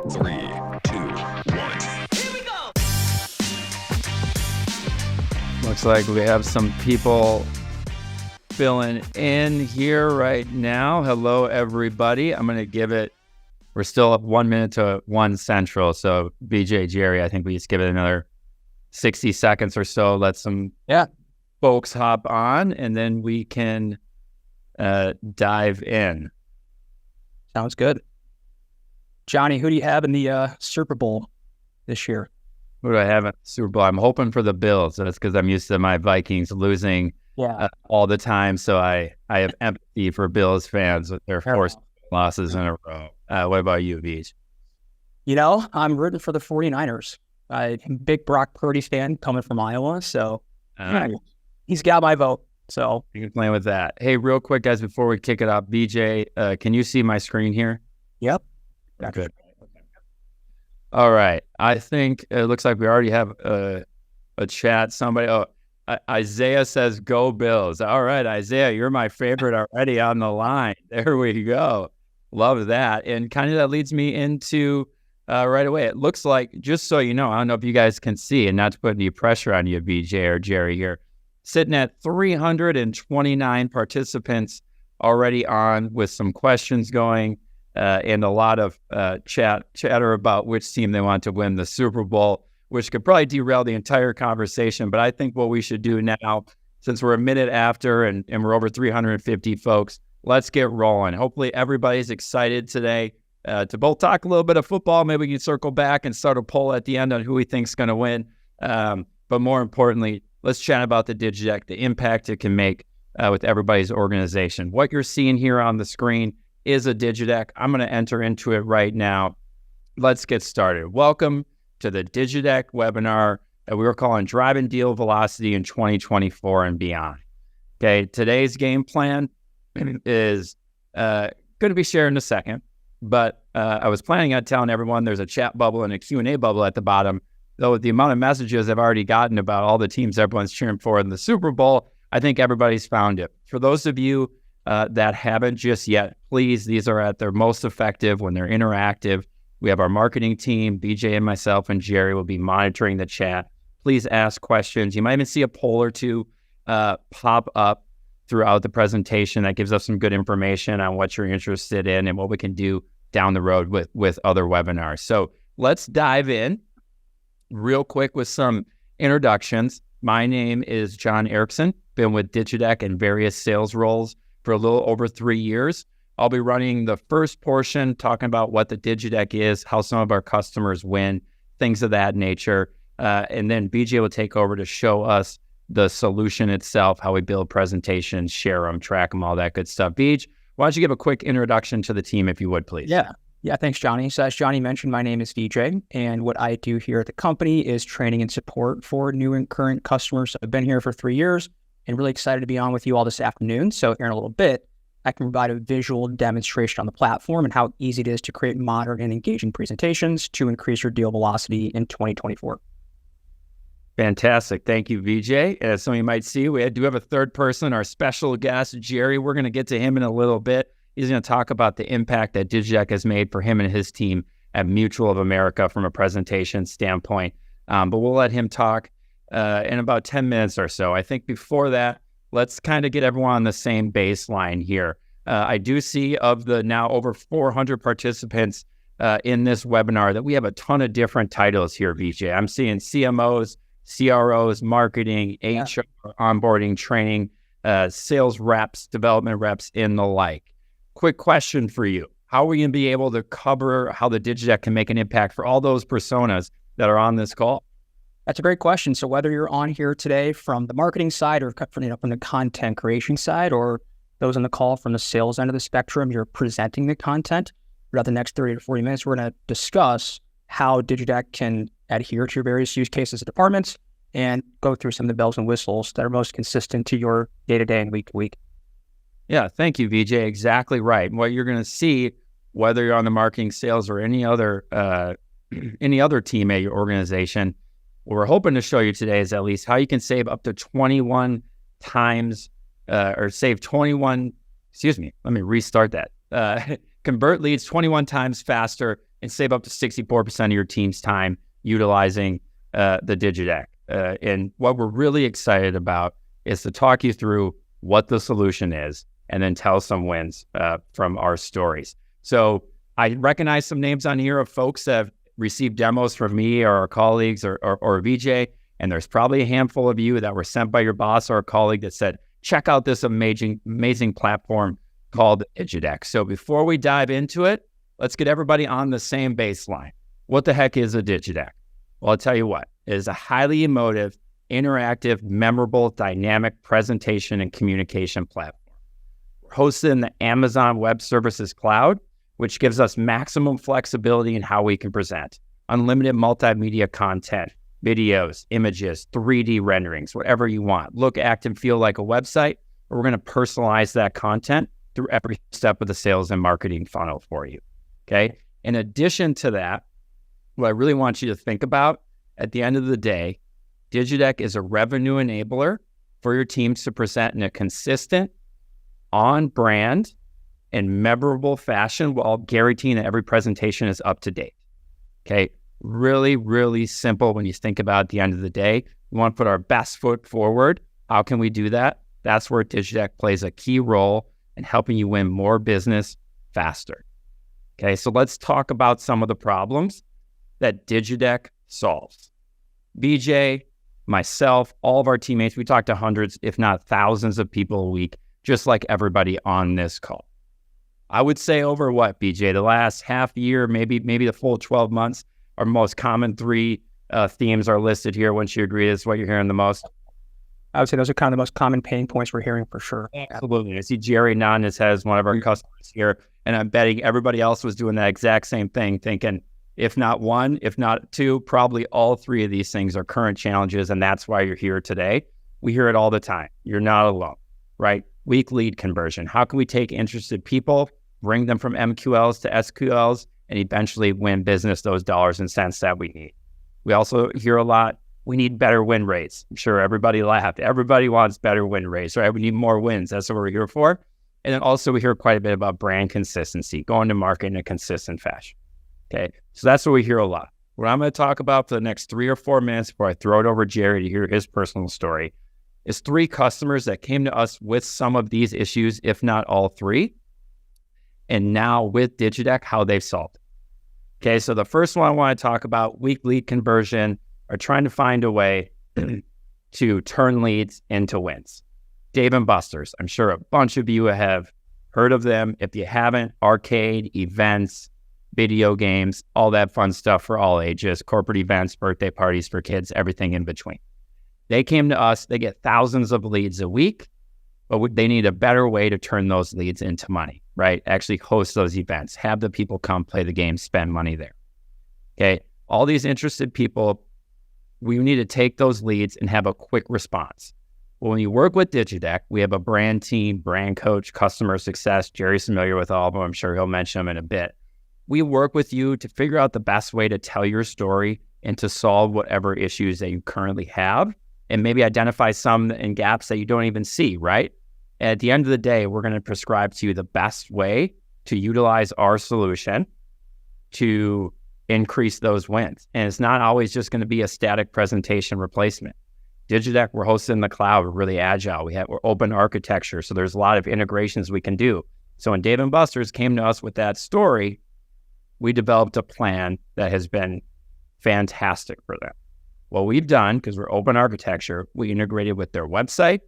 Three, two, one. Here we go. Looks like we have some people filling in here right now. Hello, everybody. I'm going to give it, we're still up 1 minute to 1 Central. So, BJ, Jerry, I think we just give it another 60 seconds or so. Let some folks hop on, and then we can dive in. Sounds good. Johnny, who do you have in the Super Bowl this year? Who do I have in the Super Bowl? I'm hoping for the Bills. That's because I'm used to my Vikings losing all the time. So I have empathy for Bills fans with their 4 losses in a row. What about you, Beach? You know, I'm rooting for the 49ers. I'm a big Brock Purdy fan coming from Iowa. So he's got my vote. So you can play with that. Hey, real quick, guys, before we kick it off, BJ, can you see my screen here? Yep. Good. All right. I think it looks like we already have a chat. Somebody, Isaiah says, go Bills. All right, Isaiah, you're my favorite already on the line. There we go. Love that. And kind of that leads me into right away. It looks like, just so you know, I don't know if you guys can see, and not to put any pressure on you, BJ or Jerry here, sitting at 329 participants already on with some questions going. And a lot of chatter about which team they want to win the Super Bowl, which could probably derail the entire conversation. But I think what we should do now, since we're a minute after and we're over 350 folks, let's get rolling. Hopefully everybody's excited today to both talk a little bit of football. Maybe we can circle back and start a poll at the end on who we think's going to win. But more importantly, let's chat about the Digitech, the impact it can make with everybody's organization. What you're seeing here on the screen is a Digitech. I'm going to enter into it right now. Let's get started. Welcome to the Digitech webinar that we were calling Driving Deal Velocity in 2024 and beyond. Okay, today's game plan is going to be shared in a second, but I was planning on telling everyone there's a chat bubble and a Q&A bubble at the bottom. Though with the amount of messages I've already gotten about all the teams everyone's cheering for in the Super Bowl, I think everybody's found it. For those of you that haven't just yet, please, these are at their most effective when they're interactive. We have our marketing team, BJ and myself and Jerry will be monitoring the chat. Please ask questions. You might even see a poll or two pop up throughout the presentation that gives us some good information on what you're interested in and what we can do down the road with other webinars. So let's dive in real quick with some introductions. My name is John Erickson, been with Digitech in various sales roles for a little over 3 years. I'll be running the first portion, talking about what the Digitech is, how some of our customers win, things of that nature. And then BJ will take over to show us the solution itself, how we build presentations, share them, track them, all that good stuff. BJ, why don't you give a quick introduction to the team, if you would, please? Yeah, thanks, Johnny. So as Johnny mentioned, my name is DJ, and what I do here at the company is training and support for new and current customers. I've been here for 3 years and really excited to be on with you all this afternoon. So here in a little bit, I can provide a visual demonstration on the platform and how easy it is to create modern and engaging presentations to increase your deal velocity in 2024. Fantastic. Thank you, VJ. As some of you might see, we do have a third person, our special guest, Jerry. We're going to get to him in a little bit. He's going to talk about the impact that Digitech has made for him and his team at Mutual of America from a presentation standpoint. But we'll let him talk in about 10 minutes or so. I think before that, let's kind of get everyone on the same baseline here. I do see of the now over 400 participants in this webinar that we have a ton of different titles here, VJ. I'm seeing CMOs, CROs, marketing, HR, onboarding, training, sales reps, development reps, and the like. Quick question for you. How are we going to be able to cover how the Digitech can make an impact for all those personas that are on this call? That's a great question. So whether you're on here today from the marketing side or from the content creation side, or those on the call from the sales end of the spectrum, you're presenting the content. Throughout the next 30 to 40 minutes, we're going to discuss how Digitech can adhere to your various use cases and departments and go through some of the bells and whistles that are most consistent to your day-to-day and week-to-week. Yeah, thank you, VJ. Exactly right. What you're going to see, whether you're on the marketing, sales, or any other team at your organization, what we're hoping to show you today is at least how you can save up to 21 times, or save 21, let me restart that. Convert leads 21 times faster and save up to 64% of your team's time utilizing the Digideck. And what we're really excited about is to talk you through what the solution is and then tell some wins from our stories. So I recognize some names on here of folks that have received demos from me or our colleagues or VJ, and there's probably a handful of you that were sent by your boss or a colleague that said, check out this amazing platform called Digideck. So before we dive into it, let's get everybody on the same baseline. What the heck is a Digideck? Well, I'll tell you what. It is a highly emotive, interactive, memorable, dynamic presentation and communication platform. We're hosted in the Amazon Web Services Cloud, which gives us maximum flexibility in how we can present. Unlimited multimedia content, videos, images, 3D renderings, whatever you want. Look, act, and feel like a website. We're going to personalize that content through every step of the sales and marketing funnel for you. Okay. In addition to that, what I really want you to think about at the end of the day, Digideck is a revenue enabler for your teams to present in a consistent, on-brand, and memorable fashion while guaranteeing that every presentation is up to date. Okay. Really, really simple when you think about it at the end of the day. We want to put our best foot forward. How can we do that? That's where Digideck plays a key role in helping you win more business faster. Okay, so let's talk about some of the problems that Digideck solves. BJ, myself, all of our teammates, we talk to hundreds, if not thousands of people a week, just like everybody on this call. I would say over what, BJ, the last half year, maybe the full 12 months, our most common three themes are listed here. Wouldn't you agree this is what you're hearing the most? I would say those are kind of the most common pain points we're hearing for sure. Absolutely. I see Jerry nodding his head as one of our customers here, and I'm betting everybody else was doing that exact same thing, thinking, if not one, if not two, probably all three of these things are current challenges, and that's why you're here today. We hear it all the time. You're not alone, right? Weak lead conversion. How can we take interested people, bring them from MQLs to SQLs, and eventually win business those dollars and cents that we need? We also hear a lot, we need better win rates. I'm sure everybody laughed. Everybody wants better win rates, right? We need more wins. That's what we're here for. And then also we hear quite a bit about brand consistency, going to market in a consistent fashion. Okay, so that's what we hear a lot. What I'm going to talk about for the next 3 or 4 minutes before I throw it over to Jerry to hear his personal story is 3 customers that came to us with some of these issues, if not all 3. And now with Digideck, how they've solved it. Okay, so the first one I want to talk about, weak lead conversion, are trying to find a way to turn leads into wins. Dave & Buster's, I'm sure a bunch of you have heard of them. If you haven't, arcade, events, video games, all that fun stuff for all ages, corporate events, birthday parties for kids, everything in between. They came to us, they get thousands of leads a week, but they need a better way to turn those leads into money, right? Actually host those events, have the people come play the game, spend money there. Okay, all these interested people, we need to take those leads and have a quick response. Well, when you work with Digideck, we have a brand team, brand coach, customer success. Jerry's familiar with all of them. I'm sure he'll mention them in a bit. We work with you to figure out the best way to tell your story and to solve whatever issues that you currently have, and maybe identify some in gaps that you don't even see, right? And at the end of the day, we're going to prescribe to you the best way to utilize our solution to increase those wins. And it's not always just going to be a static presentation replacement. Digideck, we're hosted in the cloud. We're really agile. We're open architecture. So there's a lot of integrations we can do. So when Dave & Buster's came to us with that story, we developed a plan that has been fantastic for them. What we've done, because we're open architecture, we integrated with their website,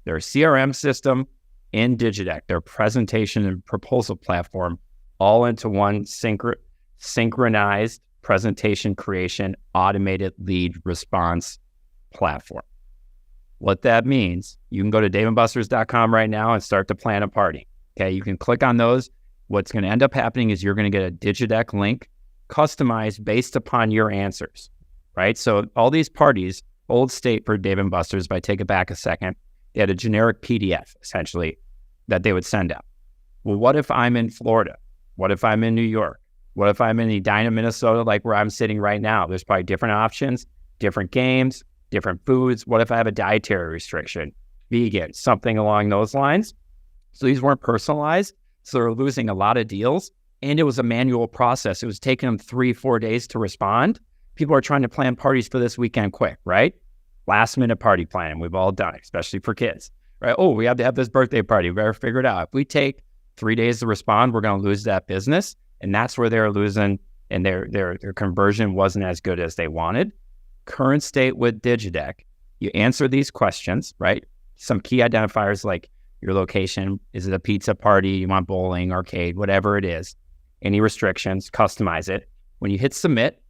their CRM system, and Digideck, their presentation and proposal platform, all into one synchronized presentation creation, automated lead response platform. What that means, you can go to daveandbusters.com right now and start to plan a party. Okay, you can click on those. What's going to end up happening is you're going to get a Digideck link customized based upon your answers, right? So all these parties, old state for Dave & Buster's, if I take it back a second, they had a generic PDF, essentially, that they would send out. Well, what if I'm in Florida? What if I'm in New York? What if I'm in Edina, Minnesota, like where I'm sitting right now? There's probably different options, different games, different foods. What if I have a dietary restriction? Vegan, something along those lines. So these weren't personalized. So they're losing a lot of deals And it was a manual process. It was taking them 3-4 days to respond. People are trying to plan parties for this weekend quick, right? Last minute party planning. We've all done it, especially for kids, right? Oh, we have to have this birthday party. We better figure it out. If we take 3 days to respond, we're going to lose that business. And that's where they're losing, and their conversion wasn't as good as they wanted. Current state with Digideck, you answer these questions, right? Some key identifiers like your location. Is it a pizza party? You want bowling, arcade, whatever it is. Any restrictions, customize it. When you hit submit,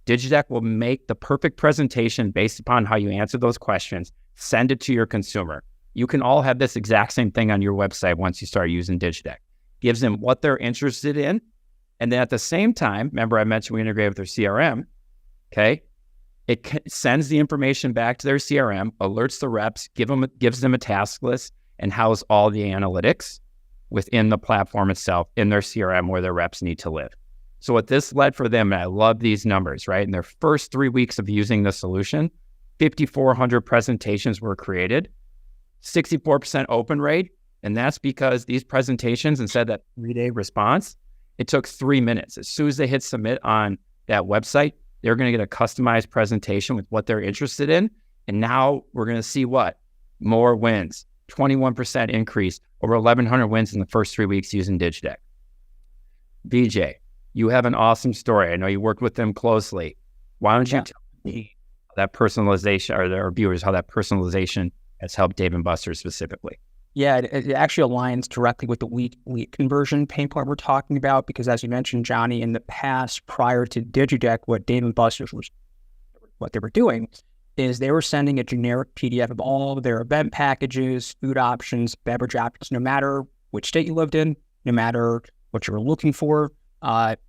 Digideck will make the perfect presentation based upon how you answer those questions, send it to your consumer. You can all have this exact same thing on your website once you start using Digideck. Gives them what they're interested in. And then at the same time, remember I mentioned we integrate with their CRM, okay? It sends the information back to their CRM, alerts the reps, gives them a task list, and house all the analytics within the platform itself in their CRM where their reps need to live. So what this led for them, and I love these numbers, right? In their first 3 weeks of using the solution, 5,400 presentations were created, 64% open rate. And that's because these presentations, instead of that 3-day response, it took 3 minutes. As soon as they hit submit on that website, they're going to get a customized presentation with what they're interested in. And now we're going to see what? More wins, 21% increase, over 1,100 wins in the first 3 weeks using Digideck. BJ, you have an awesome story. I know you worked with them closely. Why don't you tell me that personalization, or our viewers, how that personalization has helped Dave & Buster's specifically? Yeah, it actually aligns directly with the lead conversion pain point we're talking about, because as you mentioned, Johnny, in the past, prior to Digideck, what Dave & Buster's what they were doing is they were sending a generic PDF of all of their event packages, food options, beverage options, no matter which state you lived in, no matter what you were looking for.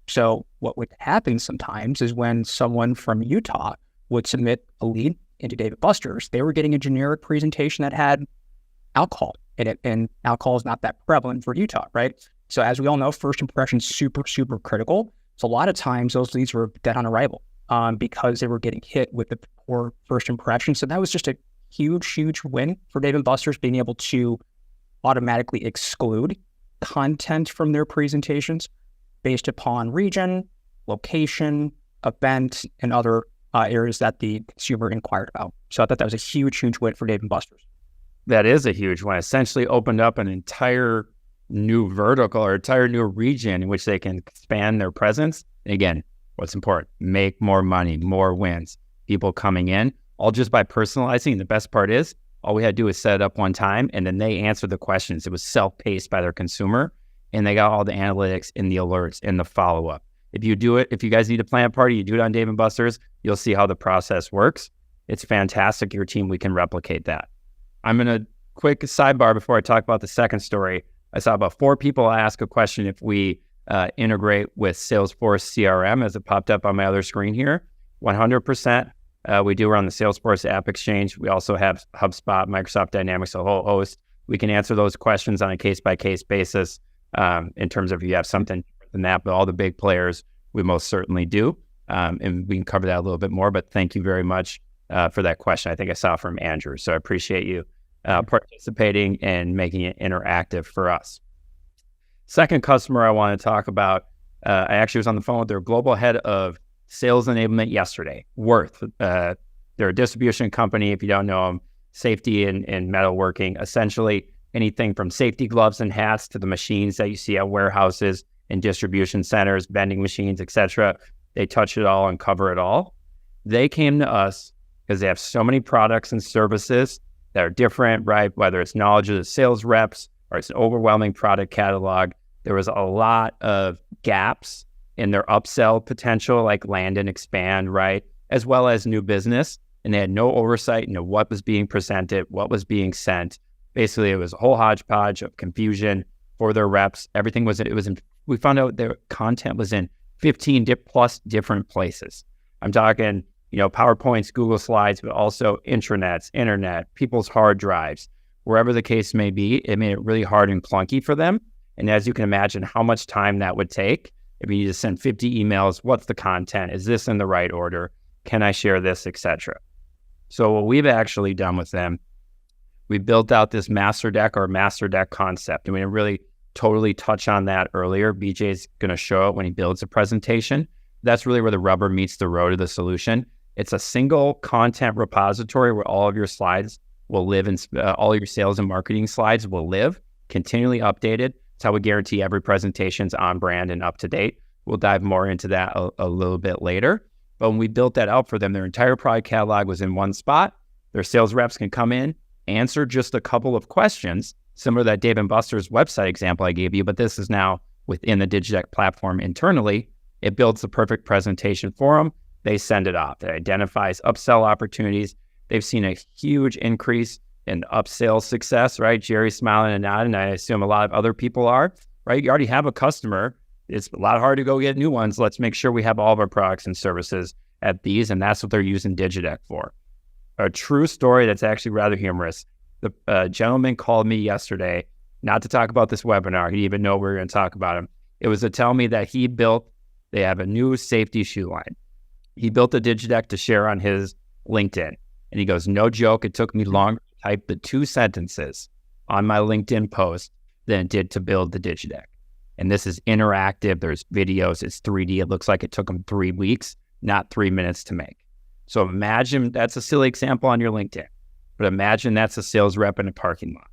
So what would happen sometimes is when someone from Utah would submit a lead into Dave & Buster's, they were getting a generic presentation that had alcohol in it, and alcohol is not that prevalent for Utah, right? So as we all know, first impression is super, super critical. So a lot of times those leads were dead on arrival because they were getting hit with the poor first impression. So that was just a huge, huge win for Dave & Buster's, being able to automatically exclude content from their presentations based upon region, location, event, and other areas that the consumer inquired about. So I thought that was a huge, huge win for Dave & Buster's. That is a huge one. Essentially opened up an entire new vertical or entire new region in which they can expand their presence. And again, what's important, make more money, more wins, people coming in, all just by personalizing. The best part is all we had to do is set it up one time, and then they answered the questions. It was self-paced by their consumer, and they got all the analytics and the alerts and the follow-up. If you do it, if you guys need to plan a party, you do it on Dave & Buster's, you'll see how the process works. It's fantastic. Your team, we can replicate that. I'm going to quick sidebar before I talk about the second story. I saw about 4 people ask a question if we integrate with Salesforce CRM, as it popped up on my other screen here. 100%. We do run the Salesforce App Exchange. We also have HubSpot, Microsoft Dynamics, a whole host. We can answer those questions on a case-by-case basis in terms of if you have something different than that. But all the big players, we most certainly do. And we can cover that a little bit more. But thank you very much for that question. I think I saw from Andrew. So I appreciate you participating and making it interactive for us. Second customer I want to talk about, I actually was on the phone with their global head of sales enablement yesterday, Worth. They're a distribution company, if you don't know them, safety and metalworking, essentially anything from safety gloves and hats to the machines that you see at warehouses and distribution centers, vending machines, etc. They touch it all and cover it all. They came to us because they have so many products and services that are different, right? Whether it's knowledge of the sales reps or it's an overwhelming product catalog. There was a lot of gaps in their upsell potential, like land and expand, right? As well as new business. And they had no oversight into what was being presented, what was being sent. Basically, it was a whole hodgepodge of confusion for their reps. Everything was, we found out their content was in 15 plus different places. I'm talking, PowerPoints, Google Slides, but also intranets, internet, people's hard drives, wherever the case may be. It made it really hard and clunky for them. And as you can imagine, how much time that would take if you need to send 50 emails. What's the content? Is this in the right order? Can I share this, etc.? So what we've actually done with them, we built out this master deck concept. And we really totally touch on that earlier. BJ's going to show it when he builds a presentation. That's really where the rubber meets the road of the solution. It's a single content repository where all of your slides will live, and all your sales and marketing slides will live, continually updated. That's how we guarantee every presentation's on brand and up to date. We'll dive more into that a little bit later. But when we built that out for them, their entire product catalog was in one spot. Their sales reps can come in, answer just a couple of questions, similar to that Dave & Buster's website example I gave you, but this is now within the Digideck platform internally. It builds the perfect presentation for them. They send it off. It identifies upsell opportunities. They've seen a huge increase in upsell success, right? Jerry's smiling and nodding. I assume a lot of other people are, right? You already have a customer. It's a lot harder to go get new ones. Let's make sure we have all of our products and services at these, and that's what they're using Digideck for. A true story that's actually rather humorous. The gentleman called me yesterday, not to talk about this webinar. He didn't even know we were going to talk about him. It was to tell me that they have a new safety shoe line. He built a Digideck to share on his LinkedIn. And he goes, no joke, it took me longer to type the 2 sentences on my LinkedIn post than it did to build the Digideck. And this is interactive. There's videos. It's 3D. It looks like it took him 3 weeks, not 3 minutes to make. So imagine that's a silly example on your LinkedIn, but imagine that's a sales rep in a parking lot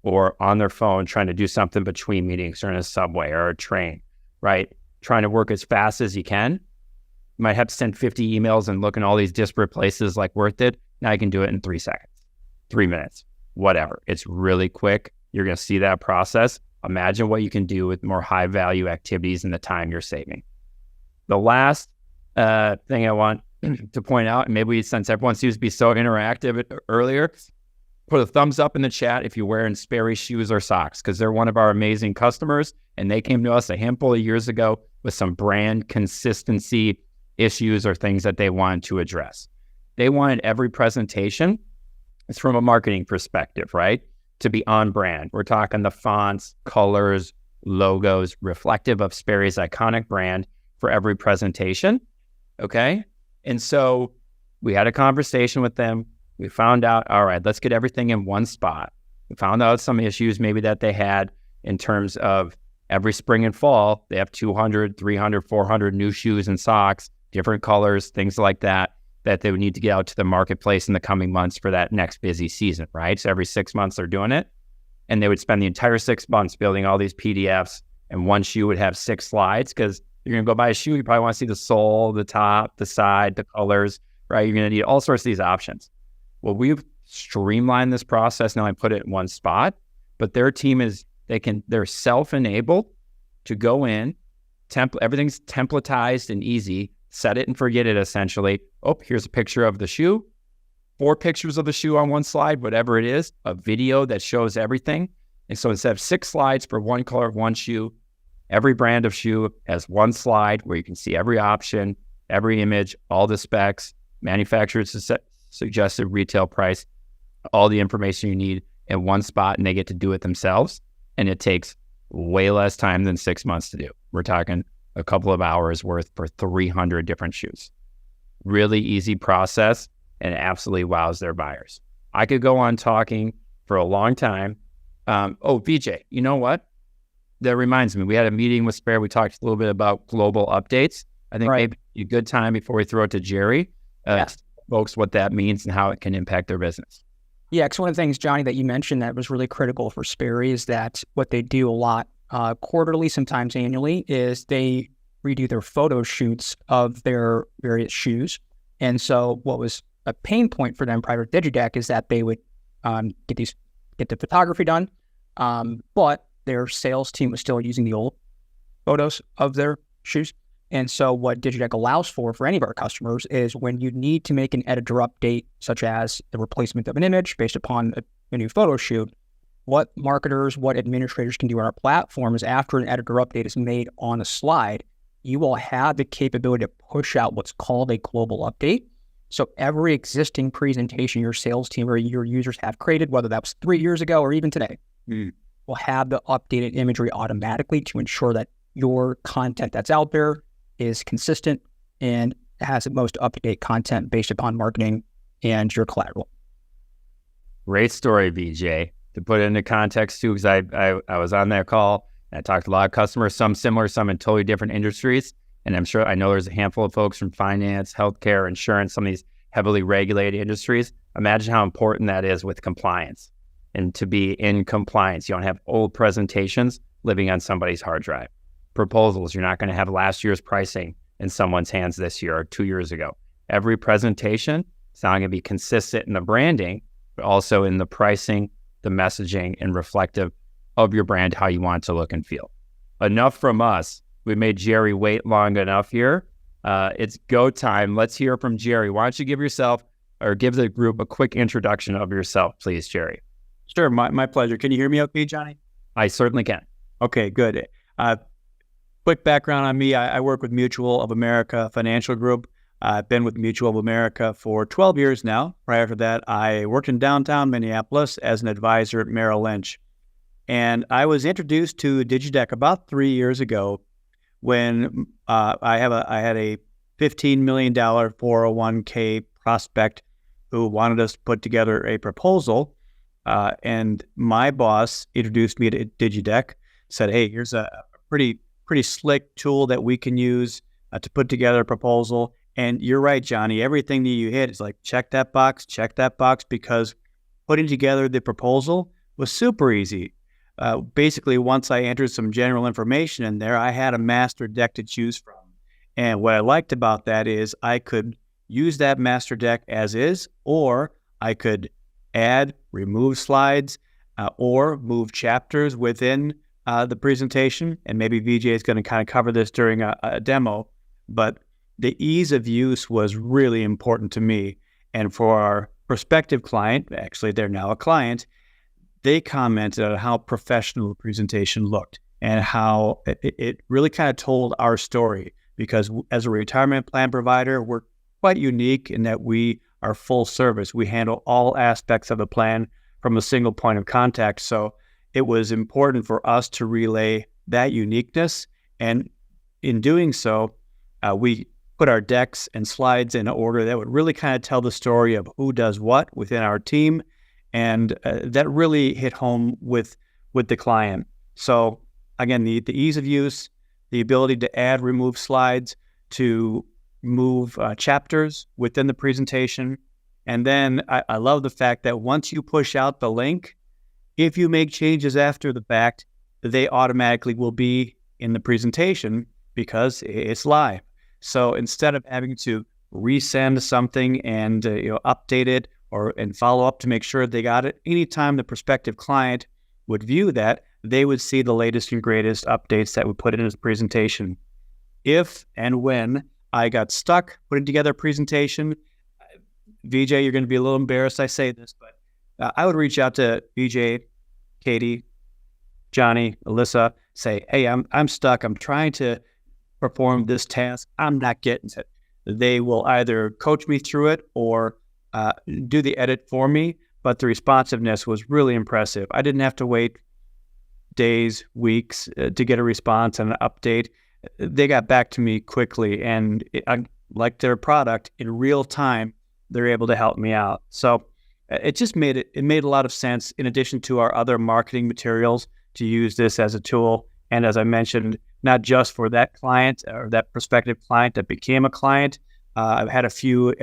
or on their phone trying to do something between meetings or in a subway or a train, right? Trying to work as fast as you can. You might have to send 50 emails and look in all these disparate places like Worth It. Now you can do it in 3 seconds, 3 minutes, whatever. It's really quick. You're going to see that process. Imagine what you can do with more high value activities and the time you're saving. The last thing I want to point out, and maybe since everyone seems to be so interactive earlier, put a thumbs up in the chat if you're wearing Sperry shoes or socks, because they're one of our amazing customers, and they came to us a handful of years ago with some brand consistency issues or things that they wanted to address. They wanted every presentation, it's from a marketing perspective, right, to be on brand. We're talking the fonts, colors, logos, reflective of Sperry's iconic brand for every presentation, okay? And so we had a conversation with them. We found out, all right, let's get everything in one spot. We found out some issues maybe that they had in terms of every spring and fall, they have 200, 300, 400 new shoes and socks, different colors, things like that they would need to get out to the marketplace in the coming months for that next busy season, right? So every 6 months they're doing it. And they would spend the entire 6 months building all these PDFs, and one shoe would have 6 slides, because you're going to go buy a shoe, you probably want to see the sole, the top, the side, the colors, right? You're going to need all sorts of these options. Well, we've streamlined this process now and put it in one spot, but their team they're self-enabled to go in, everything's templatized and easy, set it and forget it essentially. Oh, here's a picture of the shoe, 4 pictures of the shoe on one slide, whatever it is, a video that shows everything. And so instead of 6 slides for one color of one shoe, every brand of shoe has one slide where you can see every option, every image, all the specs, manufacturer's suggested retail price, all the information you need in one spot, and they get to do it themselves. And it takes way less time than 6 months to do. We're talking a couple of hours worth for 300 different shoes. Really easy process, and it absolutely wows their buyers. I could go on talking for a long time. VJ, you know what? That reminds me, we had a meeting with Spare. We talked a little bit about global updates. I think maybe a good time before we throw it to Jerry, folks, what that means and how it can impact their business. Yeah, because one of the things, Johnny, that you mentioned that was really critical for Sperry is that what they do a lot quarterly, sometimes annually, is they redo their photo shoots of their various shoes. And so what was a pain point for them prior to Digideck is that they would get the photography done, but their sales team was still using the old photos of their shoes. And so what Digideck allows for any of our customers is when you need to make an editor update, such as the replacement of an image based upon a new photo shoot, what marketers, what administrators can do on our platform is after an editor update is made on a slide, you will have the capability to push out what's called a global update. So every existing presentation your sales team or your users have created, whether that was 3 years ago or even today, will have the updated imagery automatically to ensure that your content that's out there is consistent and has the most up-to-date content based upon marketing and your collateral. Great story, VJ. To put it into context too, because I was on that call And I talked to a lot of customers, some similar, some in totally different industries. And I know there's a handful of folks from finance, healthcare, insurance, some of these heavily regulated industries. Imagine how important that is with compliance and to be in compliance. You don't have old presentations living on somebody's hard drive. Proposals, you're not going to have last year's pricing in someone's hands this year or 2 years ago. Every presentation is not going to be consistent in the branding, but also in the pricing, the messaging, and reflective of your brand, how you want it to look and feel. Enough from us. We made Jerry wait long enough here. It's go time. Let's hear from Jerry. Why don't you give the group a quick introduction of yourself, please, Jerry? Sure, my pleasure. Can you hear me okay, Johnny? I certainly can. Okay, good. Quick background on me. I work with Mutual of America Financial Group. I've been with Mutual of America for 12 years now. Prior to that, I worked in downtown Minneapolis as an advisor at Merrill Lynch. And I was introduced to Digideck about 3 years ago when I had a $15 million 401k prospect who wanted us to put together a proposal. And my boss introduced me to Digideck, said, hey, here's a pretty slick tool that we can use to put together a proposal. And you're right, Johnny, everything that you hit is like, check that box, because putting together the proposal was super easy. Basically, once I entered some general information in there, I had a master deck to choose from. And what I liked about that is I could use that master deck as is, or I could add, remove slides, or move chapters within the presentation. And maybe VJ is going to kind of cover this during a demo, but the ease of use was really important to me. And for our prospective client, actually they're now a client, they commented on how professional the presentation looked and how it really kind of told our story, because as a retirement plan provider, we're quite unique in that we are full service. We handle all aspects of the plan from a single point of contact. So it was important for us to relay that uniqueness. And in doing so, we put our decks and slides in order that would really kind of tell the story of who does what within our team. And that really hit home with the client. So again, the ease of use, the ability to add, remove slides, to move chapters within the presentation. And then I love the fact that once you push out the link, if you make changes after the fact, they automatically will be in the presentation because it's live. So instead of having to resend something and update it and follow up to make sure they got it, anytime the prospective client would view that, they would see the latest and greatest updates that we put in the presentation. If and when I got stuck putting together a presentation, VJ, you're going to be a little embarrassed I say this, but I would reach out to VJ, Katie, Johnny, Alyssa, say, hey, I'm stuck. I'm trying to perform this task. I'm not getting it. They will either coach me through it or do the edit for me, but the responsiveness was really impressive. I didn't have to wait days, weeks to get a response and an update. They got back to me quickly, and like their product in real time, they're able to help me out. So it just made a lot of sense, in addition to our other marketing materials, to use this as a tool. And as I mentioned, not just for that client or that prospective client that became a client. I've had a few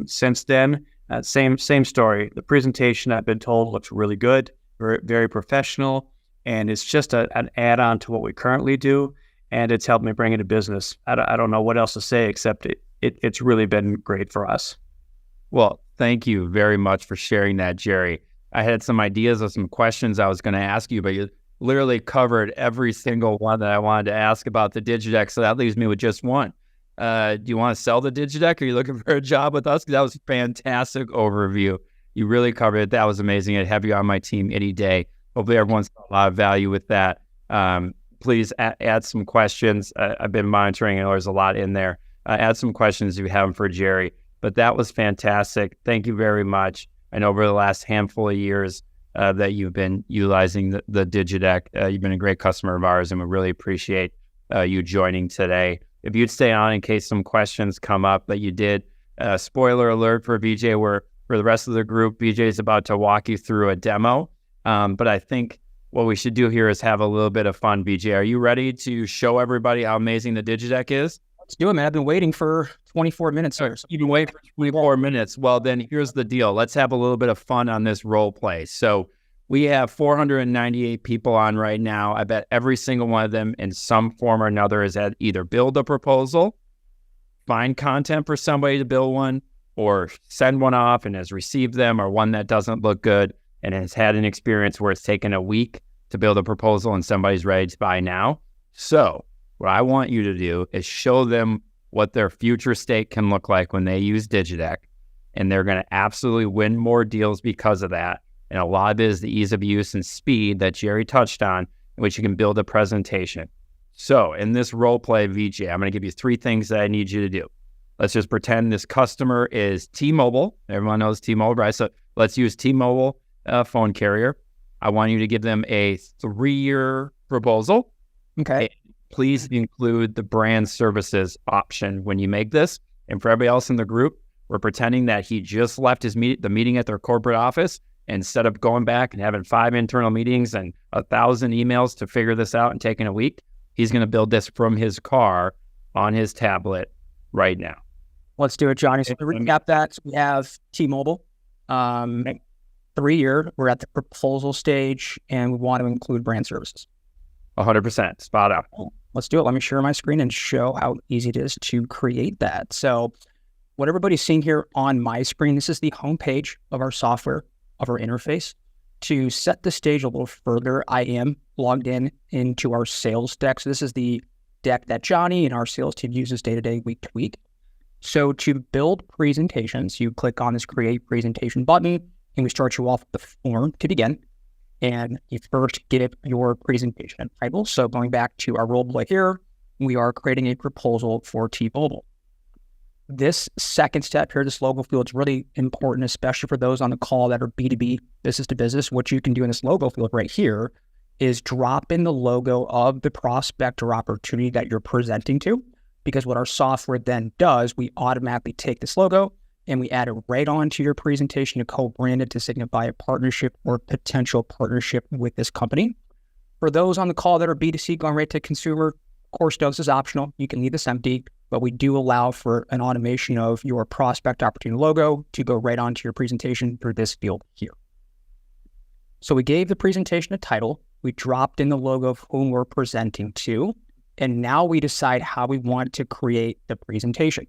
since then. Same story. The presentation, I've been told, looks really good, very, very professional, and it's just an add-on to what we currently do, and it's helped me bring into business. I don't know what else to say except it's really been great for us. Well, thank you very much for sharing that, Jerry. I had some ideas of some questions I was going to ask you, but you literally covered every single one that I wanted to ask about the Digideck, so that leaves me with just one. Do you want to sell the Digideck? Are you looking for a job with us? Because that was a fantastic overview. You really covered it. That was amazing. I'd have you on my team any day. Hopefully everyone's got a lot of value with that. Please add some questions. I've been monitoring, and there's a lot in there. Add some questions if you have them for Jerry. But that was fantastic. Thank you very much. I know over the last handful of years that you've been utilizing the Digideck. You've been a great customer of ours, and we really appreciate you joining today. If you'd stay on in case some questions come up, but you did. Spoiler alert for VJ, for the rest of the group, VJ is about to walk you through a demo. But I think what we should do here is have a little bit of fun. BJ, are you ready to show everybody how amazing the Digideck is? Let's do it, man. I've been waiting for 24 minutes here. You've been waiting for 24 minutes. Well, then here's the deal. Let's have a little bit of fun on this role play. So we have 498 people on right now. I bet every single one of them in some form or another has had either build a proposal, find content for somebody to build one, or send one off and has received them, or one that doesn't look good and has had an experience where it's taken a week to build a proposal and somebody's ready to buy now. So what I want you to do is show them what their future state can look like when they use Digideck, and they're going to absolutely win more deals because of that. And a lot of it is the ease of use and speed that Jerry touched on, in which you can build a presentation. So in this role play, VJ, I'm going to give you 3 things that I need you to do. Let's just pretend this customer is T-Mobile. Everyone knows T-Mobile, right? So let's use T-Mobile phone carrier. I want you to give them a 3-year proposal. Okay. Please include the brand services option when you make this. And for everybody else in the group, we're pretending that he just left the meeting at their corporate office. Instead of going back and having 5 internal meetings and 1,000 emails to figure this out and taking a week, he's going to build this from his car on his tablet right now. Let's do it, Johnny. So to recap that, we have T-Mobile, 3-year. We're at the proposal stage, and we want to include brand services. 100%. Spot on. Let's do it. Let me share my screen and show how easy it is to create that. So what everybody's seeing here on my screen, this is the homepage of our software, of our interface. To set the stage a little further, I am logged into our sales deck. So this is the deck that Johnny and our sales team uses day to day, week to week. So to build presentations, you click on this create presentation button, and we start you off with the form to begin. And you first give your presentation title. So going back to our role play here, we are creating a proposal for T-Mobile. This second step here, this logo field, is really important, especially for those on the call that are B2B, business to business. What you can do in this logo field right here is drop in the logo of the prospect or opportunity that you're presenting to, because what our software then does, we automatically take this logo and we add it right onto your presentation to co-brand it to signify a partnership or potential partnership with this company. For those on the call that are B2C going right to consumer, of course, this is optional. You can leave this empty, but we do allow for an automation of your prospect opportunity logo to go right onto your presentation through this field here. So we gave the presentation a title, we dropped in the logo of whom we're presenting to, and now we decide how we want to create the presentation.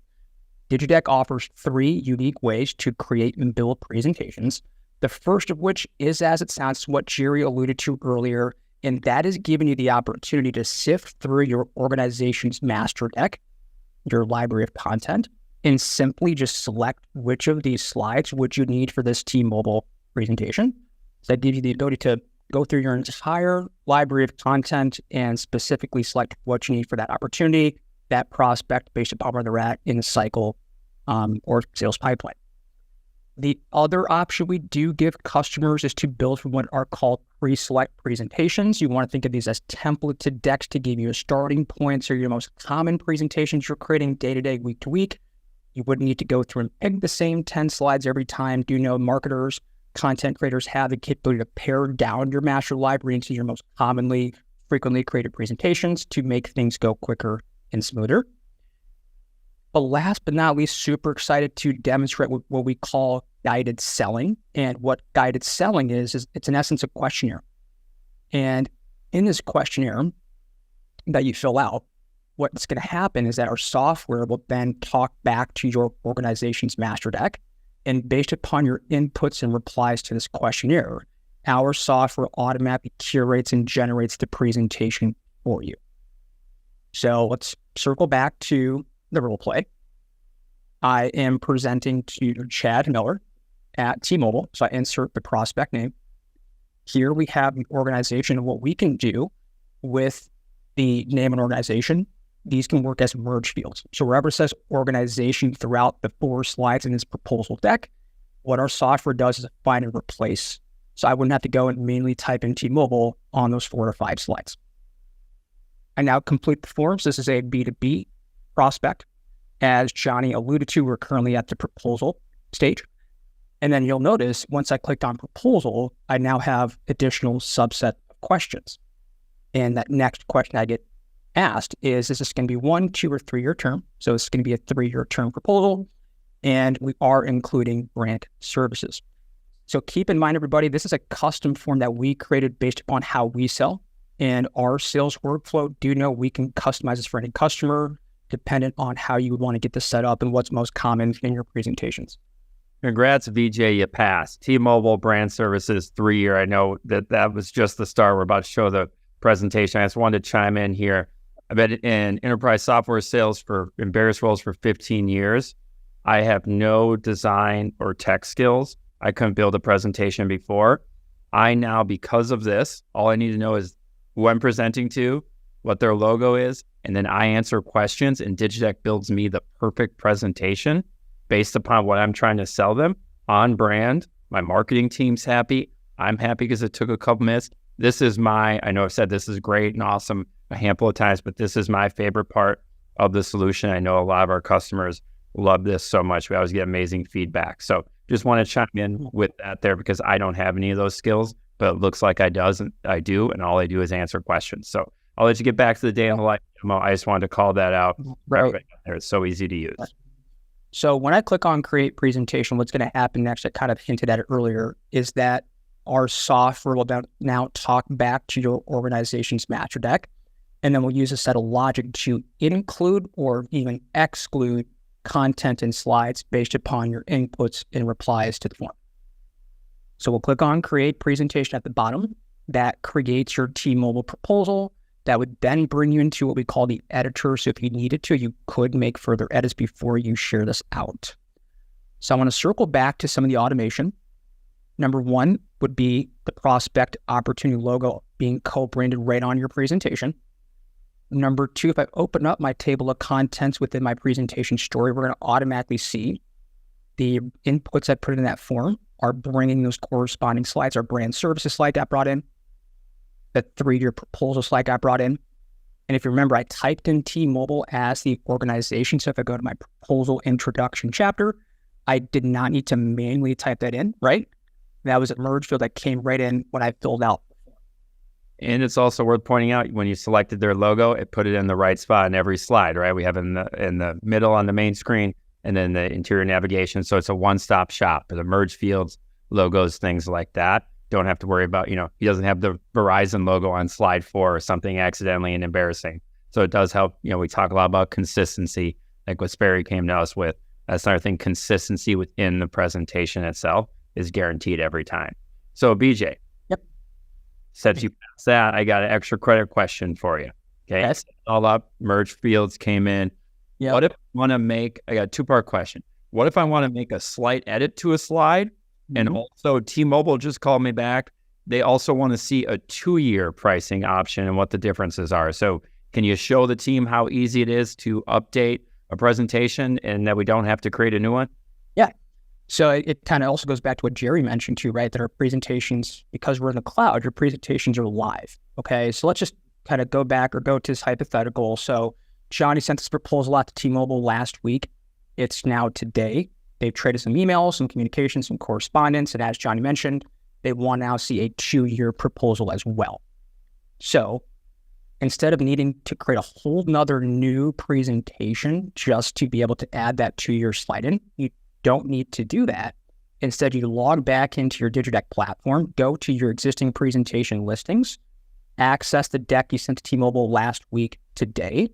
Digideck offers 3 unique ways to create and build presentations. The first of which is, as it sounds, what Jerry alluded to earlier, and that is giving you the opportunity to sift through your organization's master deck, your library of content, and simply just select which of these slides would you need for this T-Mobile presentation. So that gives you the ability to go through your entire library of content and specifically select what you need for that opportunity, that prospect, based upon where they're at in the cycle or sales pipeline. The other option we do give customers is to build from what are called pre-select presentations. You want to think of these as templated decks to give you a starting point. So your most common presentations you're creating day to day, week to week. You wouldn't need to go through and pick the same 10 slides every time. Do you know marketers, content creators have the capability to pare down your master library into your most commonly, frequently created presentations to make things go quicker and smoother. But last but not least, super excited to demonstrate what we call guided selling. And what guided selling is it's in essence a questionnaire. And in this questionnaire that you fill out, what's going to happen is that our software will then talk back to your organization's master deck. And based upon your inputs and replies to this questionnaire, our software automatically curates and generates the presentation for you. So let's circle back to the role play. I am presenting to Chad Miller at T-Mobile. So I insert the prospect name. Here we have the organization and what we can do with the name and organization. These can work as merge fields. So wherever it says organization throughout the 4 slides in this proposal deck, what our software does is find and replace. So I wouldn't have to go and manually type in T-Mobile on those 4 or 5 slides. I now complete the forms. This is a B2B prospect. As Johnny alluded to, we're currently at the proposal stage. And then you'll notice once I clicked on proposal, I now have additional subset of of questions. And that next question I get asked is this going to be 1, 2, or 3-year term? So it's going to be a 3-year term proposal, and we are including brand services. So keep in mind, everybody, this is a custom form that we created based upon how we sell, and our sales workflow. Do know we can customize this for any customer, dependent on how you would want to get this set up and what's most common in your presentations. Congrats, VJ, you passed. T-Mobile brand services 3-year. I know that was just the start. We're about to show the presentation. I just wanted to chime in here. I've been in enterprise software sales in various roles for 15 years. I have no design or tech skills. I couldn't build a presentation before. I now, because of this, all I need to know is who I'm presenting to, what their logo is, and then I answer questions, and Digitech builds me the perfect presentation based upon what I'm trying to sell them on brand. My marketing team's happy. I'm happy because it took a couple minutes. I know I've said this is great and awesome a handful of times, but this is my favorite part of the solution. I know a lot of our customers love this so much. We always get amazing feedback. So just want to chime in with that there because I don't have any of those skills, but it looks like I do, and all I do is answer questions. So I'll let you get back to the day in the life demo. I just wanted to call that out. Right. It's so easy to use. So when I click on create presentation, what's going to happen next, I kind of hinted at it earlier, is that our software will now talk back to your organization's master deck, and then we'll use a set of logic to include or even exclude content and slides based upon your inputs and replies to the form. So we'll click on create presentation at the bottom. That creates your T-Mobile proposal. That would then bring you into what we call the editor. So if you needed to, you could make further edits before you share this out. So I want to circle back to some of the automation. Number 1 would be the prospect opportunity logo being co-branded right on your presentation. Number 2, if I open up my table of contents within my presentation story, we're going to automatically see the inputs I put in that form are bringing those corresponding slides. Our brand services slide got brought in. The 3-year proposal slide got brought in. And if you remember, I typed in T-Mobile as the organization. So if I go to my proposal introduction chapter, I did not need to manually type that in, right? That was a merge field that came right in when I filled out. And it's also worth pointing out when you selected their logo, it put it in the right spot in every slide, right? We have it in the middle on the main screen and then the interior navigation. So it's a one-stop shop for the merge fields, logos, things like that. Don't have to worry about, he doesn't have the Verizon logo on slide 4 or something accidentally and embarrassing. So it does help. We talk a lot about consistency, like what Sperry came to us with. That's another thing. Consistency within the presentation itself is guaranteed every time. So BJ. Yep. Since you passed that, I got an extra credit question for you. Okay. Yes. All up, merge fields came in. Yep. What if I want to I got a 2-part question. What if I want to make a slight edit to a slide? And also T-Mobile just called me back. They also want to see a 2-year pricing option and what the differences are. So can you show the team how easy it is to update a presentation and that we don't have to create a new one? Yeah. So it kind of also goes back to what Jerry mentioned too, right? That our presentations, because we're in the cloud, your presentations are live. Okay. So let's just kind of go to this hypothetical. So Johnny sent this proposal out to T-Mobile last week. It's now today. They've traded some emails, some communications, some correspondence. And as Johnny mentioned, they want to now see a 2-year proposal as well. So instead of needing to create a whole nother new presentation just to be able to add that 2-year slide in, you don't need to do that. Instead, you log back into your Digitech platform, go to your existing presentation listings, access the deck you sent to T-Mobile last week today.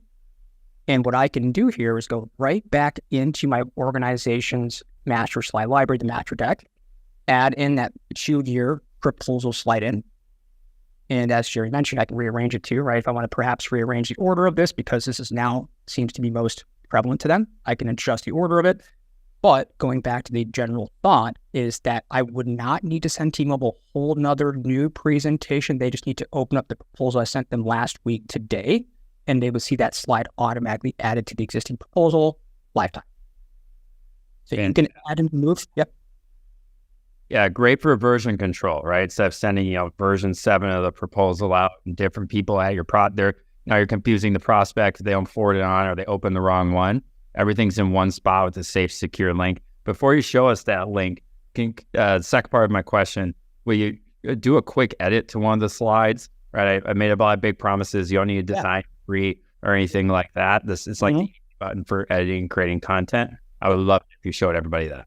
And what I can do here is go right back into my organization's master slide library, the master deck, add in that 2-year proposal slide in. And as Jerry mentioned, I can rearrange it too, right? If I want to perhaps rearrange the order of this, because this is now seems to be most prevalent to them, I can adjust the order of it. But going back to the general thought is that I would not need to send T-Mobile a whole nother new presentation. They just need to open up the proposal I sent them last week today, and they would see that slide automatically added to the existing proposal lifetime. So you can add and move. Yep. Yeah, great for version control, right? Instead of sending, version 7 of the proposal out and different people at your now you're confusing the prospect if they don't forward it on or they open the wrong one. Everything's in one spot with a safe, secure link. Before you show us that link, the second part of my question, will you do a quick edit to one of the slides, right? I made a lot of big promises. You don't need to design free or anything like that. This is like the easy button for editing, creating content. I would love it if you showed everybody that.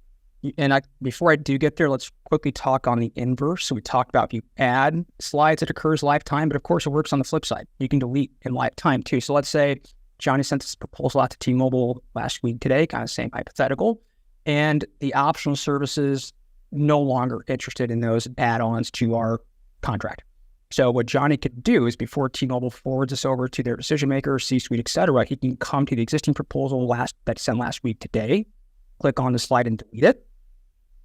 And before I do get there, let's quickly talk on the inverse. So we talked about if you add slides, it occurs lifetime, but of course it works on the flip side. You can delete in lifetime too. So let's say Johnny sent this proposal out to T-Mobile last week today, kind of same hypothetical, and the optional services no longer interested in those add-ons to our contract. So what Johnny could do is before T-Mobile forwards this over to their decision maker, C-suite, et cetera, he can come to the existing proposal that sent last week today, click on the slide and delete it.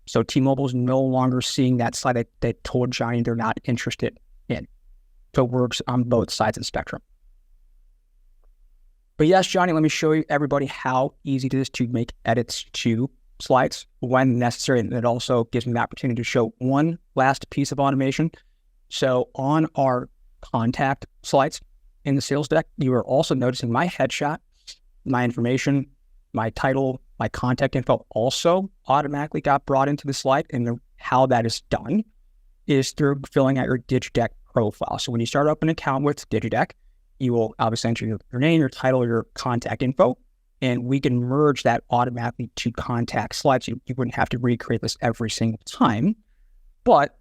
So T-Mobile is no longer seeing that slide that they told Johnny they're not interested in. So it works on both sides of the spectrum. But yes, Johnny, let me show you everybody how easy it is to make edits to slides when necessary. And it also gives me the opportunity to show one last piece of automation. So on our contact slides in the sales deck, you are also noticing my headshot, my information, my title, my contact info also automatically got brought into the slide. And how that is done is through filling out your Digideck profile. So when you start up an account with Digideck, you will obviously enter your name, your title, your contact info, and we can merge that automatically to contact slides. You wouldn't have to recreate this every single time. But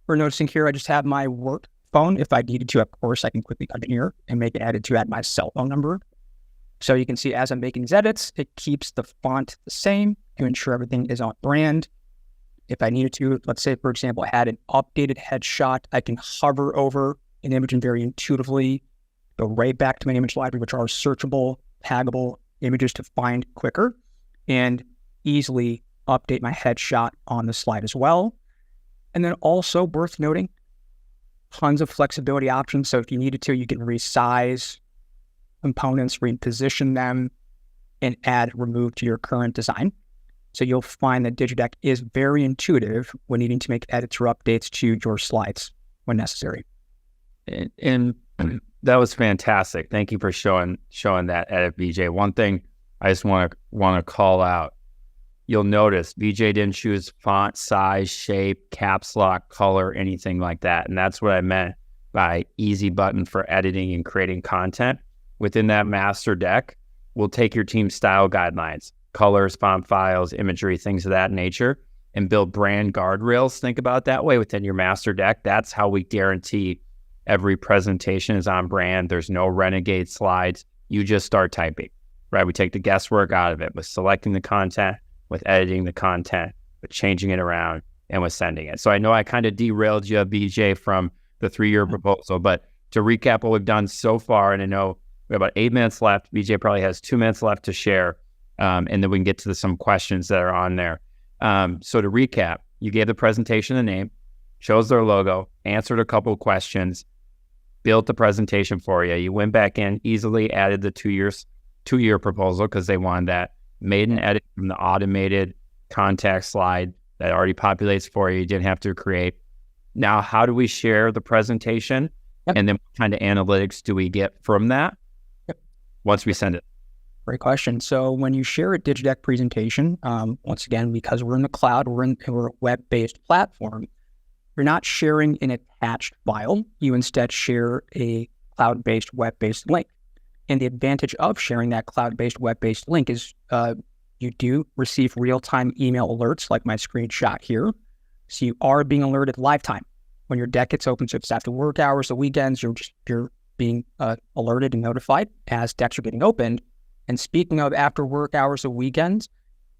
we're noticing here, I just have my work phone. If I needed to, of course, I can quickly come in here and make it edit to add my cell phone number. So you can see as I'm making these edits, it keeps the font the same to ensure everything is on brand. If I needed to, let's say, for example, I had an updated headshot, I can hover over an image and very intuitively go right back to my image library, which are searchable, taggable images to find quicker, and easily update my headshot on the slide as well. And then also worth noting, tons of flexibility options. So if you needed to, you can resize components, reposition them, and add, remove to your current design. So you'll find that Digideck is very intuitive when needing to make edits or updates to your slides when necessary. And that was fantastic. Thank you for showing that edit, BJ. One thing I just want to call out. You'll notice BJ didn't choose font, size, shape, caps lock, color, anything like that. And that's what I meant by easy button for editing and creating content. Within that master deck, we'll take your team's style guidelines, colors, font files, imagery, things of that nature, and build brand guardrails. Think about it that way within your master deck. That's how we guarantee every presentation is on brand. There's no renegade slides. You just start typing, right? We take the guesswork out of it with selecting the content, with editing the content, with changing it around, and with sending it. So I know I kind of derailed you, BJ, from the 3-year proposal, but to recap what we've done so far, and I know we have about 8 minutes left. BJ probably has 2 minutes left to share, and then we can get to some questions that are on there. So to recap, you gave the presentation a name, chose their logo, answered a couple of questions, built the presentation for you. You went back in, easily added the 2-year proposal because they wanted that, made an edit from the automated contact slide that already populates for you. You didn't have to create. Now, how do we share the presentation? Yep. And then what kind of analytics do we get from that once we send it? Great question. So when you share a Digideck presentation, once again, because we're in the cloud, we're a web-based platform, you're not sharing an attached file. You instead share a cloud-based, web-based link. And the advantage of sharing that cloud-based, web-based link is you do receive real-time email alerts like my screenshot here. So you are being alerted lifetime when your deck gets open. So if it's after work hours, the weekends, you're being alerted and notified as decks are getting opened. And speaking of after work hours or weekends,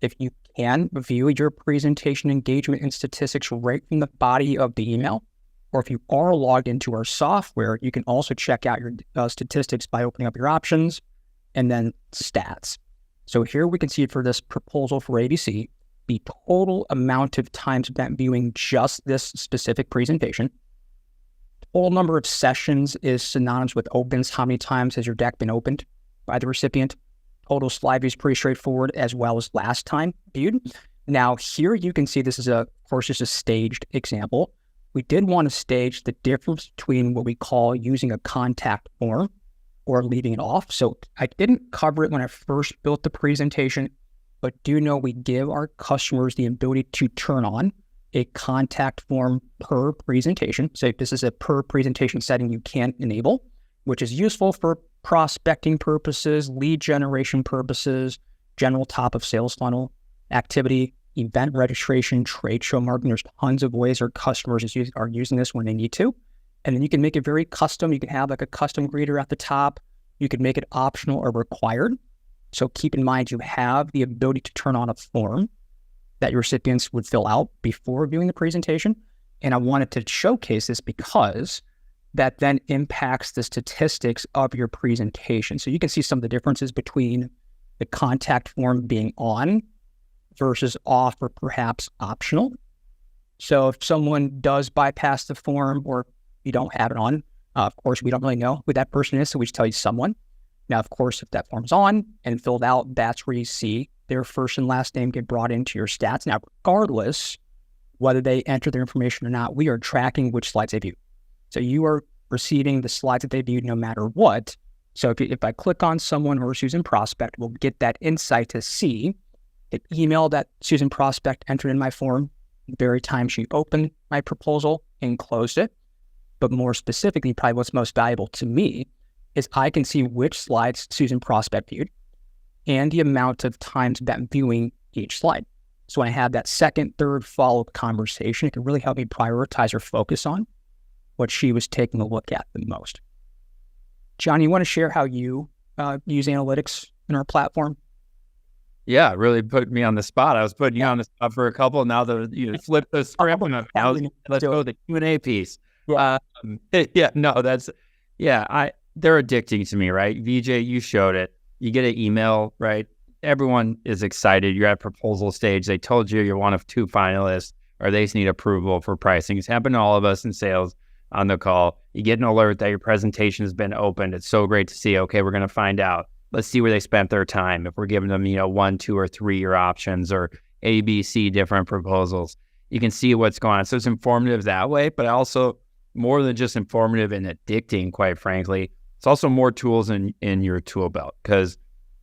if you can view your presentation engagement and statistics right from the body of the email, or if you are logged into our software, you can also check out your statistics by opening up your options and then stats. So here we can see for this proposal for ABC, the total amount of time spent viewing just this specific presentation. Total number of sessions is synonymous with opens. How many times has your deck been opened by the recipient? Total slide view is pretty straightforward, as well as last time viewed. Now here you can see this is of course just a staged example. We did want to stage the difference between what we call using a contact form or leaving it off. So I didn't cover it when I first built the presentation, but do know we give our customers the ability to turn on a contact form per presentation. So this is a per presentation setting you can enable, which is useful for prospecting purposes, lead generation purposes, general top of sales funnel activity, event registration, trade show marketing. There's tons of ways our customers are using this when they need to. And then you can make it very custom. You can have like a custom greeter at the top. You can make it optional or required. So keep in mind, you have the ability to turn on a form that your recipients would fill out before viewing the presentation. And I wanted to showcase this because that then impacts the statistics of your presentation. So you can see some of the differences between the contact form being on versus off or perhaps optional. So if someone does bypass the form or you don't have it on, of course, we don't really know who that person is, so we just tell you someone. Now, of course, if that form's on and filled out, that's where you see their first and last name get brought into your stats. Now, regardless whether they enter their information or not, we are tracking which slides they view. So you are receiving the slides that they viewed no matter what. So if I click on someone who is Susan Prospect, we'll get that insight to see the email that Susan Prospect entered in my form the very time she opened my proposal and closed it. But more specifically, probably what's most valuable to me is I can see which slides Susan Prospect viewed and the amount of time spent viewing each slide. So when I have that second, third follow-up conversation, it can really help me prioritize or focus on what she was taking a look at the most. John, you want to share how you use analytics in our platform? Yeah, really put me on the spot. I was putting you on the spot for a couple. Now that you flip the script, let's go to the Q&A piece. Yeah, they're addicting to me, right? VJ, you showed it. You get an email, right? Everyone is excited. You're at proposal stage. They told you you're one of 2 finalists, or they just need approval for pricing. It's happened to all of us in sales on the call. You get an alert that your presentation has been opened. It's so great to see. Okay, we're going to find out. Let's see where they spent their time. If we're giving them, 1, 2, or 3-year options or A, B, C different proposals, you can see what's going on. So it's informative that way, but also more than just informative and addicting, quite frankly. It's also more tools in your tool belt, because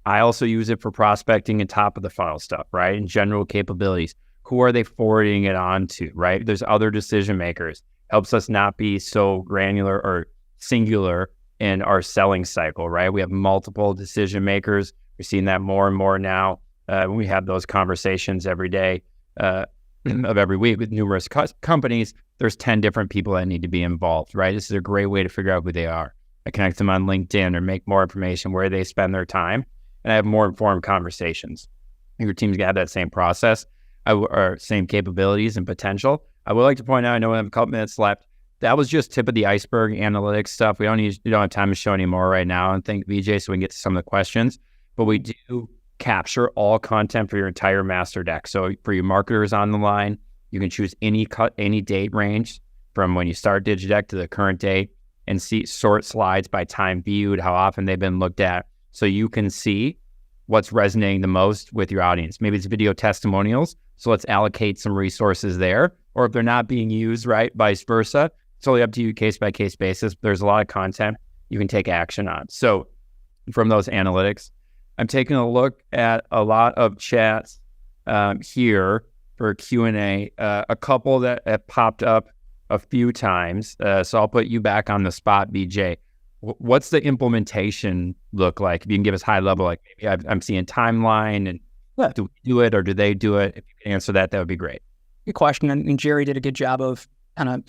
I also use it for prospecting and top of the funnel stuff, right? And general capabilities. Who are they forwarding it on to, right? There's other decision makers. Helps us not be so granular or singular in our selling cycle, right? We have multiple decision makers. We're seeing that more and more now. We have those conversations every day of every week with numerous companies. There's 10 different people that need to be involved, right? This is a great way to figure out who they are. I connect them on LinkedIn or make more information where they spend their time, and I have more informed conversations. Your team's got that same process or same capabilities and potential. I would like to point out, I know we have a couple minutes left. That was just tip of the iceberg analytics stuff. We don't have time to show any more right now, and thank VJ so we can get to some of the questions. But we do capture all content for your entire master deck. So for your marketers on the line, you can choose any date range from when you start Digideck to the current date, and sort slides by time viewed, how often they've been looked at. So you can see what's resonating the most with your audience. Maybe it's video testimonials, so let's allocate some resources there. Or if they're not being used, right, vice versa. It's totally up to you, case-by-case basis. There's a lot of content you can take action on. So from those analytics, I'm taking a look at a lot of chats here for Q&A, a couple that have popped up a few times. So I'll put you back on the spot, BJ. What's the implementation look like? If you can give us high level, like maybe I'm seeing timeline, and do we do it or do they do it? If you can answer that, that would be great. Good question. And Jerry did a good job of kind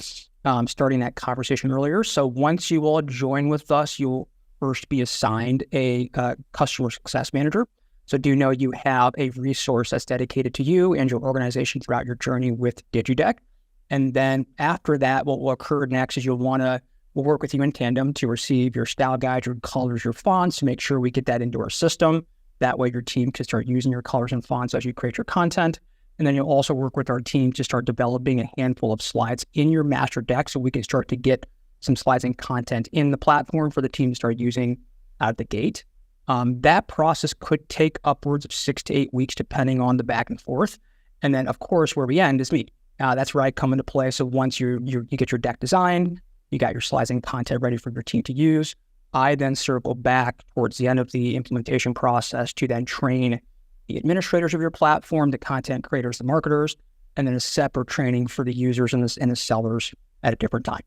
of starting that conversation earlier. So once you all join with us, you'll first be assigned a customer success manager. So do know you have a resource that's dedicated to you and your organization throughout your journey with Digideck. And then after that, what will occur next is we'll work with you in tandem to receive your style guides, your colors, your fonts, to make sure we get that into our system. That way your team can start using your colors and fonts as you create your content. And then you'll also work with our team to start developing a handful of slides in your master deck so we can start to get some slides and content in the platform for the team to start using out of the gate. That process could take upwards of 6 to 8 weeks, depending on the back and forth. And then, of course, where we end is me. That's where I come into play. So once you get your deck designed, you got your slides and content ready for your team to use, I then circle back towards the end of the implementation process to then train the administrators of your platform, the content creators, the marketers, and then a separate training for the users and the sellers at a different time.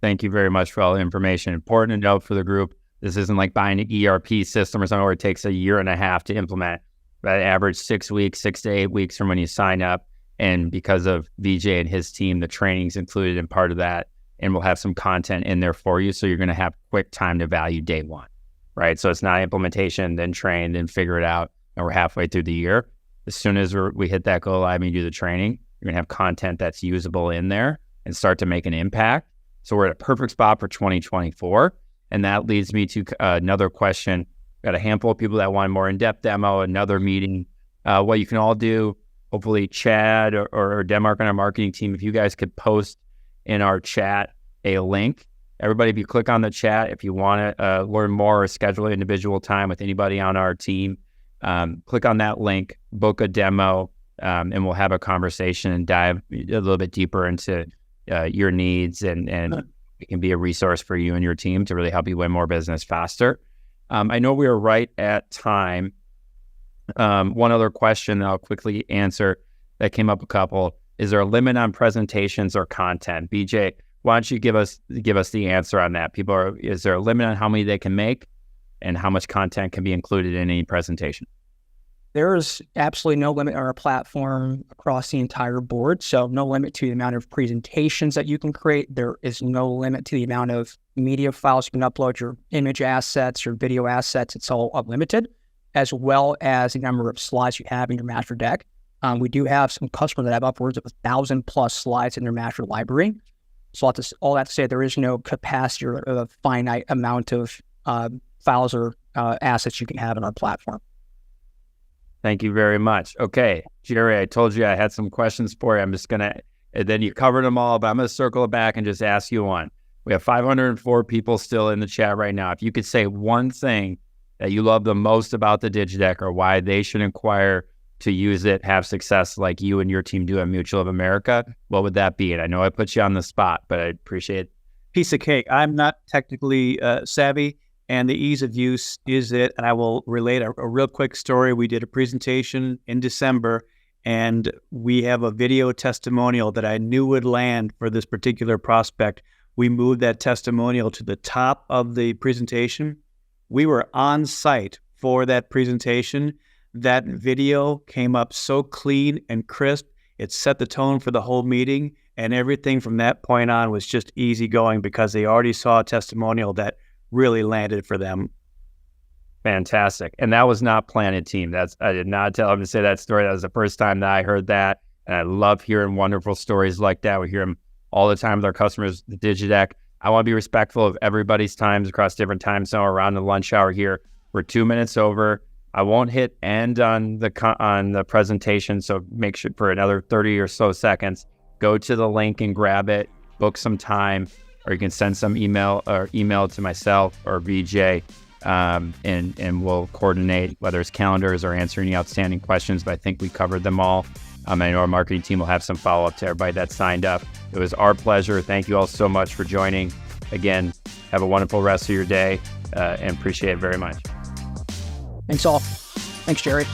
Thank you very much for all the information. Important to note for the group, this isn't like buying an ERP system or something where it takes a year and a half to implement. That average 6 weeks, 6 to 8 weeks from when you sign up. And because of VJ and his team, the training's included in part of that. And we'll have some content in there for you. So you're going to have quick time to value day one, right? So it's not implementation, then train, then figure it out. And we're halfway through the year. As soon as we hit that go live and you do the training, you're going to have content that's usable in there and start to make an impact. So we're at a perfect spot for 2024. And that leads me to another question. Got a handful of people that want a more in-depth demo, another meeting. What you can all do, hopefully Chad or Denmark on our marketing team, if you guys could post in our chat a link. Everybody, if you click on the chat, if you want to learn more or schedule an individual time with anybody on our team, click on that link, book a demo, and we'll have a conversation and dive a little bit deeper into your needs, and it can be a resource for you and your team to really help you win more business faster. I know we are right at time. One other question that I'll quickly answer that came up a couple. Is there a limit on presentations or content? BJ, why don't you give us the answer on that? Is there a limit on how many they can make and how much content can be included in any presentation? There is absolutely no limit on our platform across the entire board. So no limit to the amount of presentations that you can create. There is no limit to the amount of media files you can upload, your image assets, your video assets. It's all unlimited, as well as the number of slides you have in your master deck. We do have some customers that have upwards of 1,000+ slides in their master library. So all that to say, there is no capacity or a finite amount of files or assets you can have in our platform. Thank you very much. Okay, Jerry, I told you I had some questions for you. I'm just going to, and then you covered them all, but I'm going to circle it back and just ask you one. We have 504 people still in the chat right now. If you could say one thing that you love the most about the Digideck or why they should inquire to use it, have success like you and your team do at Mutual of America, what would that be? And I know I put you on the spot, but I appreciate it. Piece of cake. I'm not technically savvy, and the ease of use is it. And I will relate a real quick story. We did a presentation in December, and we have a video testimonial that I knew would land for this particular prospect. We moved that testimonial to the top of the presentation. We were on site for that presentation. That video came up so clean and crisp. It set the tone for the whole meeting, and everything from that point on was just easy going because they already saw a testimonial that really landed for them. Fantastic. And that was not planted, team. I did not tell them to say that story. That was the first time that I heard that. And I love hearing wonderful stories like that. We hear them all the time with our customers, the Digideck. I want to be respectful of everybody's times across different time zones around the lunch hour here. We're 2 minutes over. I won't hit end on the presentation, so make sure for another 30 or so seconds, go to the link and grab it, book some time, or you can send some email to myself or VJ, and we'll coordinate whether it's calendars or answer any outstanding questions, but I think we covered them all. I know our marketing team will have some follow-up to everybody that signed up. It was our pleasure. Thank you all so much for joining. Again, have a wonderful rest of your day, and appreciate it very much. Thanks all. Thanks, Jerry.